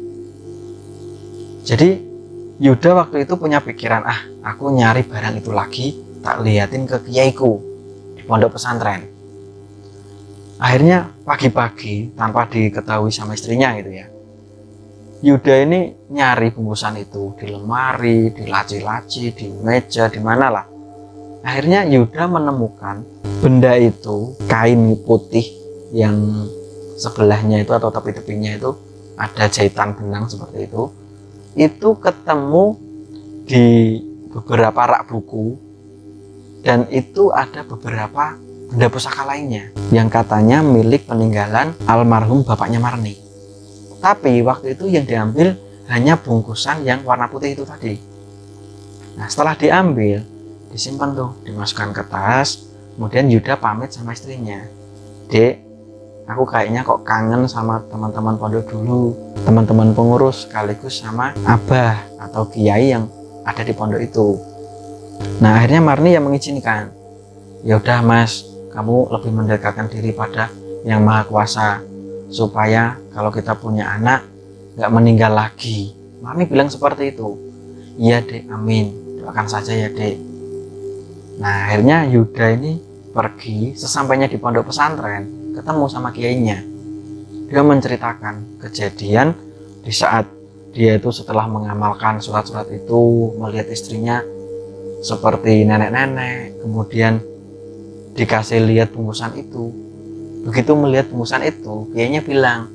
Jadi Yuda waktu itu punya pikiran, aku nyari barang itu lagi, tak liatin ke kiaiku di pondok pesantren. Akhirnya pagi-pagi tanpa diketahui sama istrinya gitu ya, Yuda ini nyari bungkusan itu di lemari, di laci-laci, di meja, di mana lah. Akhirnya Yuda menemukan benda itu, kain putih yang sebelahnya itu atau tepi-tepinya itu ada jahitan benang seperti itu. Itu ketemu di beberapa rak buku, dan itu ada beberapa benda pusaka lainnya yang katanya milik peninggalan almarhum bapaknya Marni. Tapi waktu itu yang diambil hanya bungkusan yang warna putih itu tadi. Nah, setelah diambil, disimpan tuh, dimasukkan ke tas. Kemudian Yuda pamit sama istrinya, "Dek, aku kayaknya kok kangen sama teman-teman pondok dulu, teman-teman pengurus sekaligus sama abah atau kiai yang ada di pondok itu." Nah, akhirnya Marni yang mengizinkan. "Ya udah Mas, kamu lebih mendekatkan diri pada Yang Maha Kuasa supaya kalau kita punya anak nggak meninggal lagi." Marni bilang seperti itu. "Iya Dek, amin, doakan saja ya Dek." Nah, akhirnya Yuda ini pergi, sesampainya di pondok pesantren ketemu sama kiainya. Dia menceritakan kejadian di saat dia itu setelah mengamalkan surat-surat itu, melihat istrinya seperti nenek-nenek, kemudian dikasih lihat bungkusan itu. Begitu melihat bungkusan itu, kiainya bilang,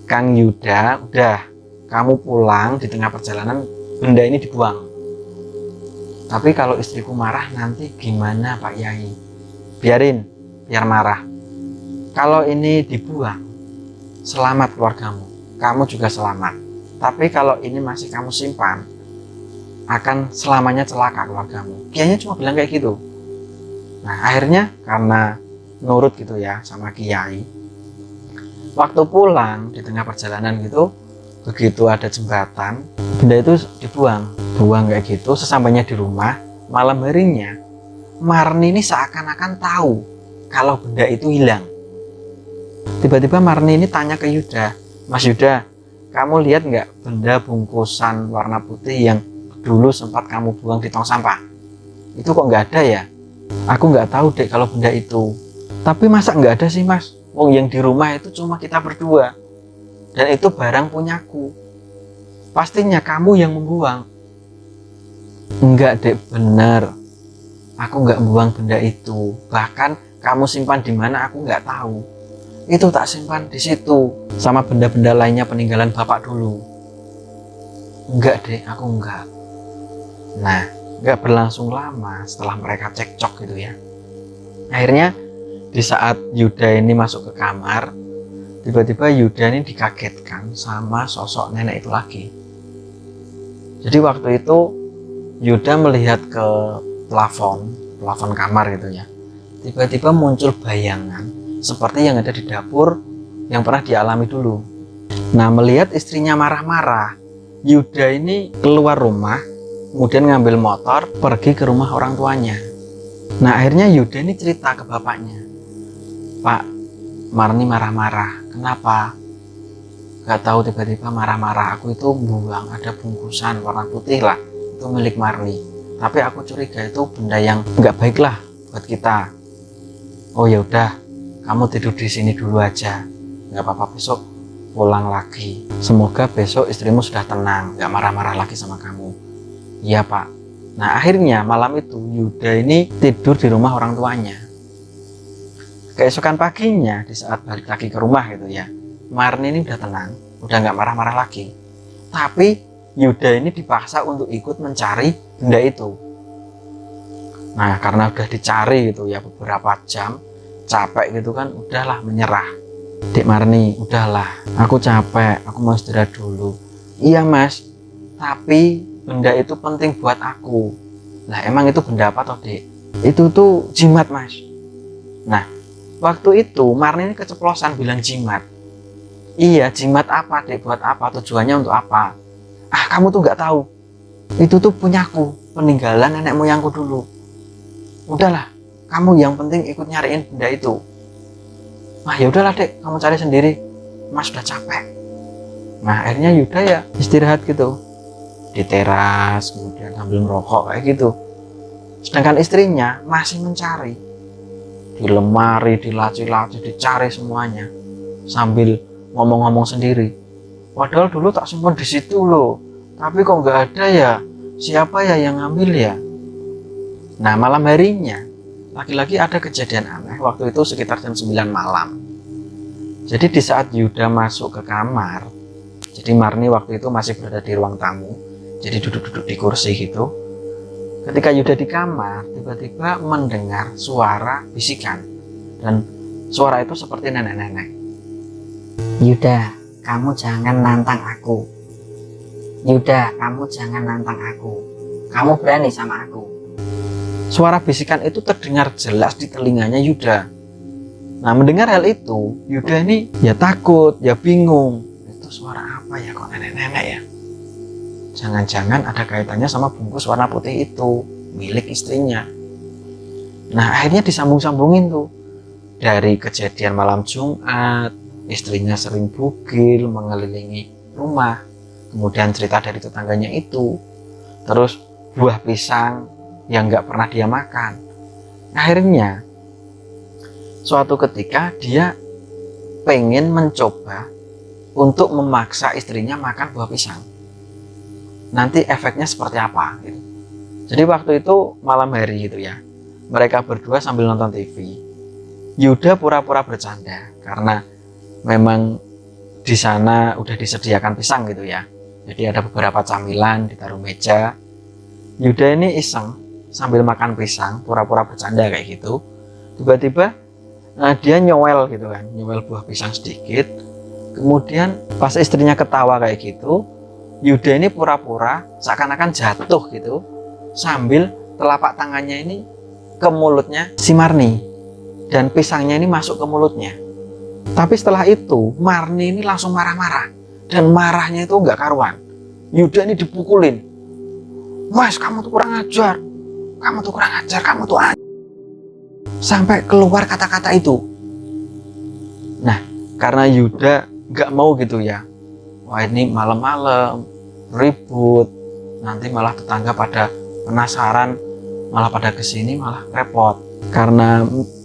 "Kang Yuda, udah kamu pulang, di tengah perjalanan benda ini dibuang. Tapi kalau istriku marah nanti gimana Pak Yai? Biarin, biar marah. Kalau ini dibuang, selamat keluargamu, kamu juga selamat. Tapi kalau ini masih kamu simpan, akan selamanya celaka keluargamu." Kiainya cuma bilang kayak gitu. Nah, akhirnya karena nurut gitu ya sama kiai, waktu pulang di tengah perjalanan gitu, begitu ada jembatan, benda itu dibuang kayak gitu. Sesampainya di rumah, malam harinya Marni ini seakan-akan tahu kalau benda itu hilang. Tiba-tiba Marni ini tanya ke Yuda, "Mas Yuda, kamu lihat nggak benda bungkusan warna putih yang dulu sempat kamu buang di tong sampah? Itu kok nggak ada ya? Aku nggak tahu dek kalau benda itu." "Tapi masa nggak ada sih Mas? Wong yang di rumah itu cuma kita berdua. Dan itu barang punyaku. Pastinya kamu yang membuang." "Enggak dek, bener. Aku nggak membuang benda itu. Bahkan kamu simpan di mana aku nggak tahu. Itu tak simpan di situ sama benda-benda lainnya peninggalan bapak dulu." "Enggak dek, aku enggak." Nah, nggak berlangsung lama setelah mereka cekcok gitu ya. Akhirnya di saat Yuda ini masuk ke kamar, tiba-tiba Yuda ini dikagetkan sama sosok nenek itu lagi. Jadi waktu itu Yuda melihat ke plafon kamar gitu ya. Tiba-tiba muncul bayangan seperti yang ada di dapur yang pernah dialami dulu. Nah, melihat istrinya marah-marah, Yuda ini keluar rumah, kemudian ngambil motor, pergi ke rumah orang tuanya. Nah, akhirnya Yuda ini cerita ke bapaknya, "Pak, Marni marah-marah. Kenapa?" "Gak tahu, tiba-tiba marah-marah. Aku itu buang, ada bungkusan warna putih lah, itu milik Marni. Tapi aku curiga itu benda yang nggak baik lah buat kita." "Oh ya udah, kamu tidur di sini dulu aja. Nggak apa-apa, besok pulang lagi. Semoga besok istrimu sudah tenang, nggak marah-marah lagi sama kamu." "Iya Pak." Nah, akhirnya malam itu Yuda ini tidur di rumah orang tuanya. Keesokan paginya, di saat balik lagi ke rumah gitu ya, Marni ini udah tenang, udah nggak marah-marah lagi. Tapi Yuda ini dipaksa untuk ikut mencari benda itu. Nah, karena udah dicari gitu ya beberapa jam, capek gitu kan, udahlah menyerah. "Dek Marni, udahlah, aku capek, aku mau istirahat dulu." "Iya Mas, tapi benda itu penting buat aku." "Lah emang itu benda apa toh Dek?" "Itu tuh jimat Mas." Nah, waktu itu Marni ini keceplosan bilang jimat. "Iya, jimat apa Dek? Buat apa? Tujuannya untuk apa?" "Ah, kamu tuh nggak tahu. Itu tuh punyaku, peninggalan nenek moyangku dulu. Udahlah, kamu yang penting ikut nyariin benda itu." "Ah, ya udahlah Dek, kamu cari sendiri. Mas udah capek." Nah, akhirnya Yuda ya istirahat gitu di teras, kemudian sambil merokok kayak gitu. Sedangkan istrinya masih mencari di lemari, di laci-laci, dicari semuanya sambil ngomong-ngomong sendiri. "Padahal dulu tak simpan di situ loh, tapi kok nggak ada ya? Siapa ya yang ngambil ya?" Nah, malam harinya lagi-lagi ada kejadian aneh. Waktu itu sekitar jam 9 malam. Jadi di saat Yuda masuk ke kamar, jadi Marni waktu itu masih berada di ruang tamu, jadi duduk-duduk di kursi gitu. Ketika Yuda di kamar, tiba-tiba mendengar suara bisikan. Dan suara itu seperti nenek-nenek. "Yuda, kamu jangan nantang aku. Yuda, kamu jangan nantang aku. Kamu berani sama aku." Suara bisikan itu terdengar jelas di telinganya Yuda. Nah, mendengar hal itu, Yuda ini ya takut, ya bingung. Itu suara apa ya, kok nenek-nenek ya? Jangan-jangan ada kaitannya sama bungkus warna putih itu, milik istrinya. Nah, akhirnya disambung-sambungin tuh. Dari kejadian malam Jumat, istrinya sering bugil mengelilingi rumah. Kemudian cerita dari tetangganya itu. Terus buah pisang yang nggak pernah dia makan. Akhirnya suatu ketika dia pengen mencoba untuk memaksa istrinya makan buah pisang. Nanti efeknya seperti apa gitu. Jadi waktu itu malam hari gitu ya, mereka berdua sambil nonton TV. Yuda pura-pura bercanda karena memang di sana udah disediakan pisang gitu ya. Jadi ada beberapa camilan ditaruh meja. Yuda ini iseng sambil makan pisang, pura-pura bercanda kayak gitu. Tiba-tiba dia nyowel gitu kan, nyowel buah pisang sedikit. Kemudian pas istrinya ketawa kayak gitu, Yuda ini pura-pura seakan-akan jatuh gitu, sambil telapak tangannya ini ke mulutnya si Marni, dan pisangnya ini masuk ke mulutnya. Tapi setelah itu Marni ini langsung marah-marah, dan marahnya itu nggak karuan. Yuda ini dipukulin. Mas, kamu tuh kurang ajar, kamu tuh kurang ajar, kamu tuh sampai keluar kata-kata itu. Nah, karena Yuda nggak mau gitu ya, wah ini malam-malam ribut, nanti malah tetangga pada penasaran, malah pada kesini malah repot. Karena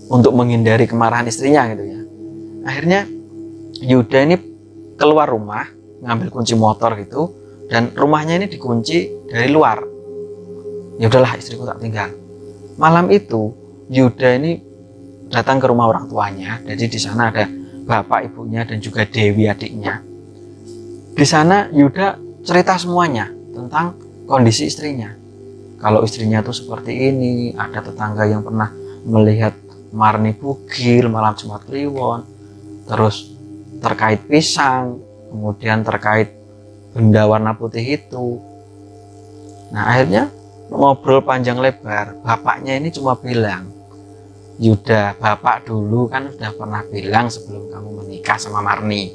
untuk menghindari kemarahan istrinya gitu ya, akhirnya Yuda ini keluar rumah, ngambil kunci motor gitu, dan rumahnya ini dikunci dari luar. Ya udahlah, istriku tak tinggal. Malam itu Yuda ini datang ke rumah orang tuanya. Jadi di sana ada bapak ibunya dan juga Dewi adiknya. Di sana Yuda cerita semuanya tentang kondisi istrinya. Kalau istrinya tuh seperti ini, ada tetangga yang pernah melihat Marni bugil malam Jumat Kliwon, terus terkait pisang, kemudian terkait benda warna putih itu. Nah, akhirnya ngobrol panjang lebar, bapaknya ini cuma bilang, Yuda, bapak dulu kan sudah pernah bilang sebelum kamu menikah sama Marni,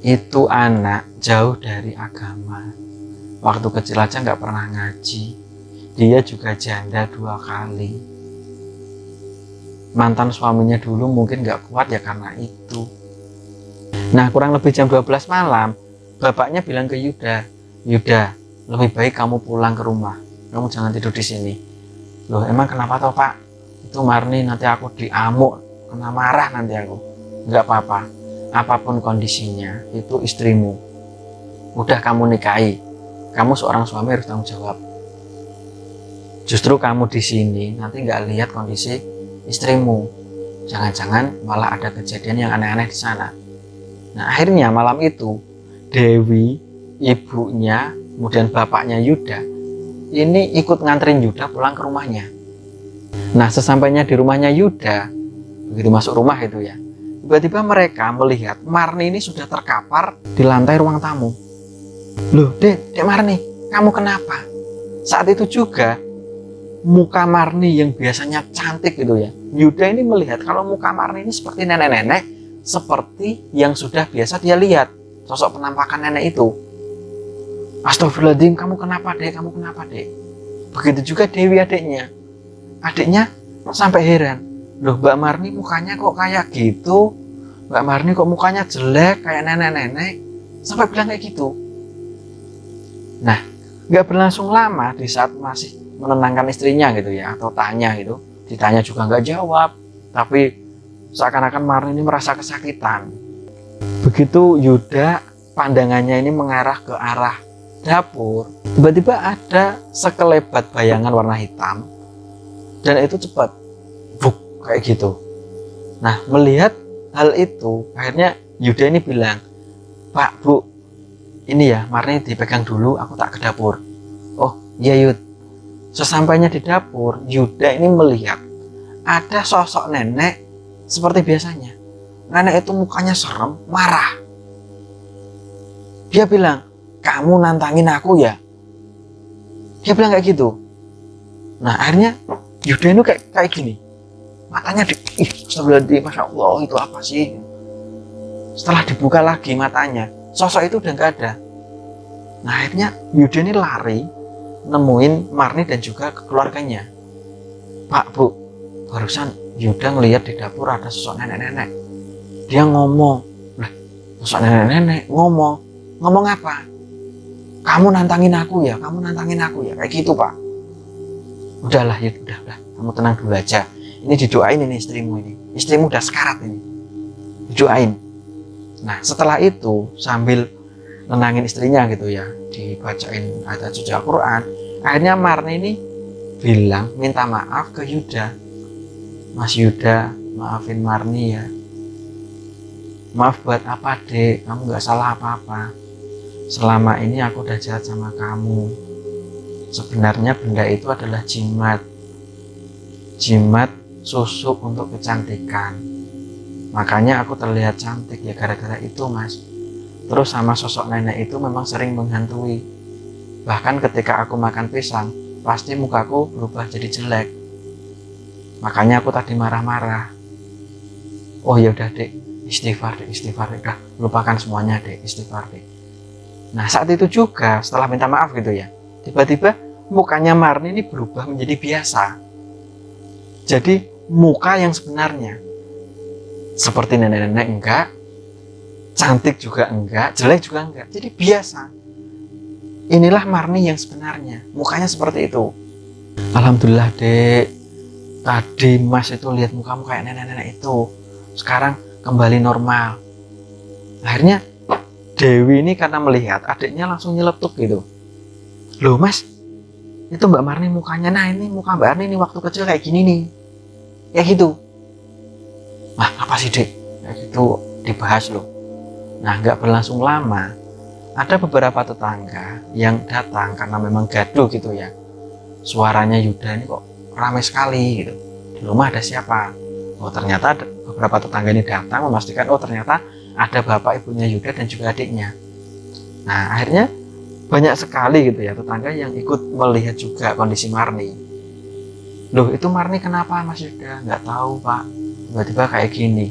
itu anak jauh dari agama. Waktu kecil aja nggak pernah ngaji. Dia juga janda 2 kali. Mantan suaminya dulu mungkin nggak kuat ya karena itu. Nah, kurang lebih jam 12 malam, bapaknya bilang ke Yuda, Yuda, lebih baik kamu pulang ke rumah. Kamu jangan tidur di sini. Loh, emang kenapa toh Pak? Itu Marni nanti aku diamuk, kena marah nanti aku. Nggak apa-apa, apapun kondisinya, itu istrimu. Udah kamu nikahi, kamu seorang suami harus tanggung jawab. Justru kamu di sini nanti nggak lihat kondisi istrimu. Jangan-jangan malah ada kejadian yang aneh-aneh di sana. Nah, akhirnya malam itu Dewi, ibunya, kemudian bapaknya Yuda ini ikut nganterin Yuda pulang ke rumahnya. Nah, sesampainya di rumahnya Yuda, begitu masuk rumah itu ya, tiba-tiba mereka melihat Marni ini sudah terkapar di lantai ruang tamu. Loh, Dek Marni, kamu kenapa? Saat itu juga muka Marni yang biasanya cantik gitu ya, Yuda ini melihat kalau muka Marni ini seperti nenek-nenek, seperti yang sudah biasa dia lihat, sosok penampakan nenek itu. Astagfirullahaladzim, kamu kenapa Dek? Kamu kenapa Dek? Begitu juga Dewi adiknya. Adiknya sampai heran. Loh, Mbak Marni mukanya kok kayak gitu? Mbak Marni kok mukanya jelek kayak nenek-nenek? Sampai bilang kayak gitu. Nah, gak berlangsung lama di saat masih menenangkan istrinya gitu ya, atau tanya gitu. Ditanya juga gak jawab. Tapi seakan-akan Marni ini merasa kesakitan. Begitu Yuda pandangannya ini mengarah ke arah dapur, tiba-tiba ada sekelebat bayangan warna hitam, dan itu cepat buk kayak gitu. Nah, melihat hal itu, akhirnya Yuda ini bilang, Pak, Bu, ini ya Marni dipegang dulu, aku tak ke dapur. Oh iya Yud. Sesampainya di dapur, Yuda ini melihat ada sosok nenek seperti biasanya. Nenek itu mukanya serem, marah. Dia bilang, kamu nantangin aku ya? Dia bilang kayak gitu. Nah akhirnya Yuda itu kayak gini, matanya astagfirullahaladzim, masya Allah itu apa sih. Setelah dibuka lagi matanya, sosok itu udah nggak ada. Nah akhirnya Yuda ini lari nemuin Marni dan juga keluarganya. Pak, Bu, barusan Yuda ngelihat di dapur ada sosok nenek-nenek. Dia ngomong, lah sosok nenek-nenek ngomong apa? Kamu nantangin aku ya, kayak gitu Pak. Udahlah ya, udah, kamu tenang dulu aja. Ini didoain ini istrimu udah sekarat ini, didoain. Nah setelah itu sambil nenangin istrinya gitu ya, dibacain ayat suci Al-Quran, akhirnya Marni ini bilang minta maaf ke Yuda. Mas Yuda, maafin Marni ya. Maaf buat apa dek, kamu gak salah apa-apa. Selama ini aku udah jahat sama kamu. Sebenarnya benda itu adalah jimat susuk untuk kecantikan. Makanya aku terlihat cantik ya gara-gara itu mas. Terus sama sosok nenek itu memang sering menghantui. Bahkan ketika aku makan pisang, pasti mukaku berubah jadi jelek. Makanya aku tadi marah-marah. Oh ya udah dek, istighfar dek, udah lupakan semuanya dek, istighfar dek. Nah saat itu juga setelah minta maaf gitu ya, tiba-tiba mukanya Marni ini berubah menjadi biasa. Jadi muka yang sebenarnya, seperti nenek-nenek enggak, cantik juga enggak, jelek juga enggak, jadi biasa. Inilah Marni yang sebenarnya, mukanya seperti itu. Alhamdulillah dek, tadi mas itu lihat mukamu kayak nenek-nenek itu, sekarang kembali normal. Akhirnya Dewi ini karena melihat adiknya langsung nyeletuk gitu. Loh mas, itu Mbak Marni mukanya, nah ini muka Mbak Marni ini waktu kecil kayak gini nih, kayak gitu. Nah apa sih dek, kayak gitu dibahas loh. Nah nggak berlangsung lama, ada beberapa tetangga yang datang karena memang gaduh gitu ya. Suaranya Yuda ini kok ramai sekali gitu. Di rumah ada siapa? Oh ternyata beberapa tetangga ini datang memastikan oh ternyata ada bapak ibunya Yuda dan juga adiknya. Nah akhirnya banyak sekali gitu ya tetangga yang ikut melihat juga kondisi Marni. Loh itu Marni kenapa mas Yuda? Nggak tahu pak, tiba-tiba kayak gini.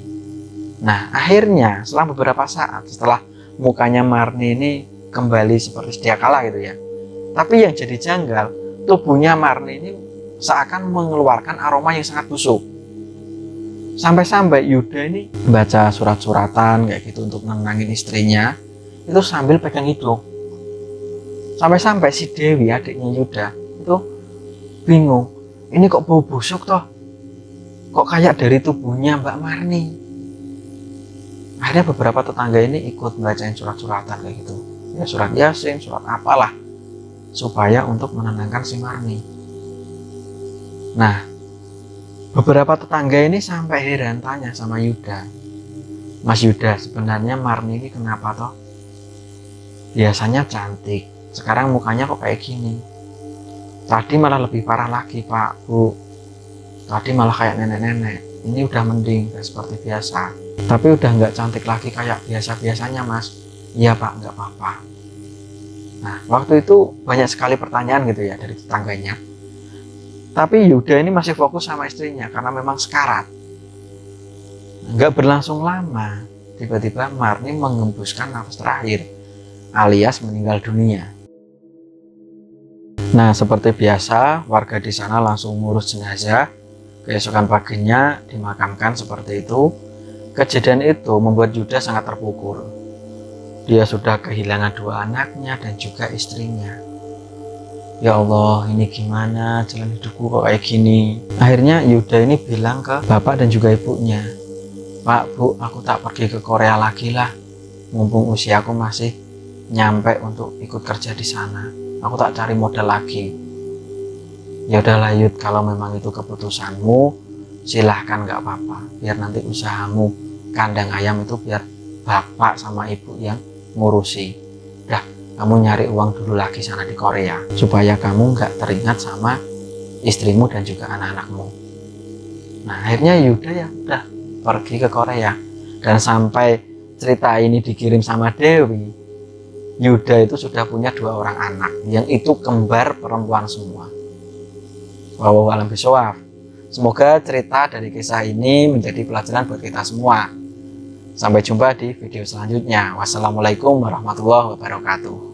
Nah akhirnya setelah beberapa saat, setelah mukanya Marni ini kembali seperti sedia kala gitu ya, tapi yang jadi janggal, tubuhnya Marni ini seakan mengeluarkan aroma yang sangat busuk. Sampai-sampai Yuda ini baca surat-suratan kayak gitu untuk nenangin istrinya, itu sambil pegang hidung. Sampai-sampai si Dewi adiknya Yuda itu bingung, ini kok bau busuk toh, kok kayak dari tubuhnya Mbak Marni. Akhirnya beberapa tetangga ini ikut bacain surat-suratan kayak gitu ya, surat Yasin, surat apalah, supaya untuk menenangkan si Marni. Nah beberapa tetangga ini sampai heran tanya sama Yuda, Mas Yuda sebenarnya Marni ini kenapa toh? Biasanya cantik, sekarang mukanya kok kayak gini. Tadi malah lebih parah lagi pak, bu. Tadi malah kayak nenek-nenek. Ini udah mending, kayak seperti biasa. Tapi udah nggak cantik lagi kayak biasa-biasanya mas. Iya pak, nggak apa-apa. Nah waktu itu banyak sekali pertanyaan gitu ya dari tetangganya. Tapi Yuda ini masih fokus sama istrinya karena memang sekarat. Nggak berlangsung lama, tiba-tiba Marni mengembuskan nafas terakhir, alias meninggal dunia. Nah, seperti biasa, warga di sana langsung ngurus jenazah. Keesokan paginya dimakamkan seperti itu. Kejadian itu membuat Yuda sangat terpukul. Dia sudah kehilangan dua anaknya dan juga istrinya. Ya Allah, ini gimana jalan hidupku kok kayak gini. Akhirnya Yuda ini bilang ke bapak dan juga ibunya, Pak, Bu, aku tak pergi ke Korea lagi lah. Mumpung usiaku masih nyampe untuk ikut kerja di sana. Aku tak cari modal lagi. Ya udahlah Yud, kalau memang itu keputusanmu, silahkan nggak apa-apa. Biar nanti usahamu kandang ayam itu biar bapak sama ibu yang ngurusi. Dah, kamu nyari uang dulu lagi sana di Korea supaya kamu nggak teringat sama istrimu dan juga anak-anakmu. Nah akhirnya Yuda ya udah pergi ke Korea, dan sampai cerita ini dikirim sama Dewi, Yuda itu sudah punya 2 orang anak yang itu kembar perempuan semua. Wallahu a'lam bishawab. Semoga cerita dari kisah ini menjadi pelajaran buat kita semua. Sampai jumpa di video selanjutnya. Wassalamualaikum warahmatullahi wabarakatuh.